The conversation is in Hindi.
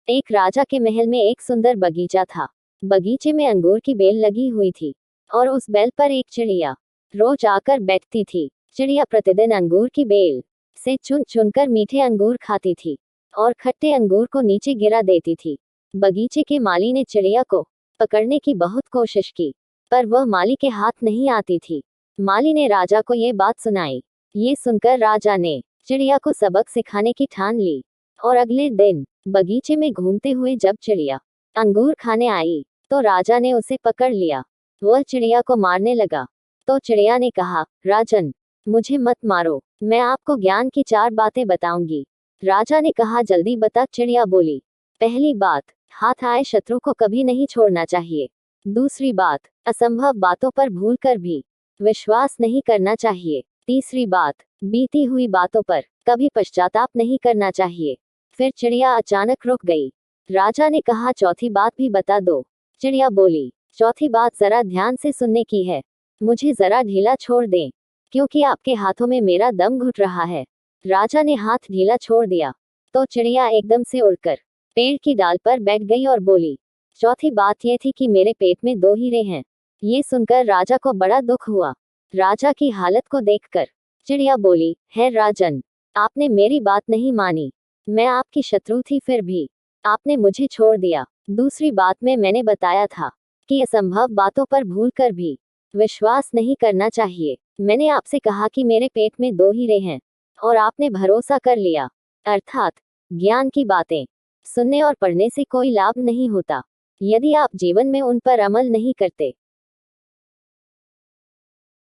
एक राजा के महल में एक सुंदर बगीचा था। बगीचे में अंगूर की बेल लगी हुई थी और उस बेल पर एक चिड़िया रोज आकर बैठती थी। चिड़िया प्रतिदिन अंगूर की बेल से चुन चुनकर मीठे अंगूर खाती थी और खट्टे अंगूर को नीचे गिरा देती थी। बगीचे के माली ने चिड़िया को पकड़ने की बहुत कोशिश की, पर वह माली के हाथ नहीं आती थी। माली ने राजा को ये बात सुनाई। ये सुनकर राजा ने चिड़िया को सबक सिखाने की ठान ली और अगले दिन बगीचे में घूमते हुए जब चिड़िया अंगूर खाने आई तो राजा ने उसे पकड़ लिया। वह चिड़िया को मारने लगा तो चिड़िया ने कहा, राजन, मुझे मत मारो, मैं आपको ज्ञान की 4 बातें बताऊंगी। राजा ने कहा, जल्दी बता। चिड़िया बोली, पहली बात, हाथ आए शत्रु को कभी नहीं छोड़ना चाहिए। दूसरी बात, असंभव बातों पर भूल कर भी विश्वास नहीं करना चाहिए। तीसरी बात, बीती हुई बातों पर कभी पश्चाताप नहीं करना चाहिए। फिर चिड़िया अचानक रुक गई। राजा ने कहा, चौथी बात भी बता दो। चिड़िया बोली, चौथी बात जरा ध्यान से सुनने की है। मुझे जरा ढीला छोड़ दें, क्योंकि आपके हाथों में मेरा दम घुट रहा है। राजा ने हाथ ढीला छोड़ दिया तो चिड़िया एकदम से उड़कर पेड़ की डाल पर बैठ गई और बोली, चौथी बात यह थी कि मेरे पेट में 2 हीरे हैं। ये सुनकर राजा को बड़ा दुख हुआ। राजा की हालत को देखकर चिड़िया बोली, है राजन, आपने मेरी बात नहीं मानी। मैं आपकी शत्रु थी, फिर भी आपने मुझे छोड़ दिया। दूसरी बात में मैंने बताया था कि असंभव बातों पर भूल कर भी विश्वास नहीं करना चाहिए। मैंने आपसे कहा कि मेरे पेट में 2 हीरे हैं और आपने भरोसा कर लिया। अर्थात ज्ञान की बातें सुनने और पढ़ने से कोई लाभ नहीं होता यदि आप जीवन में उन पर अमल नहीं करते।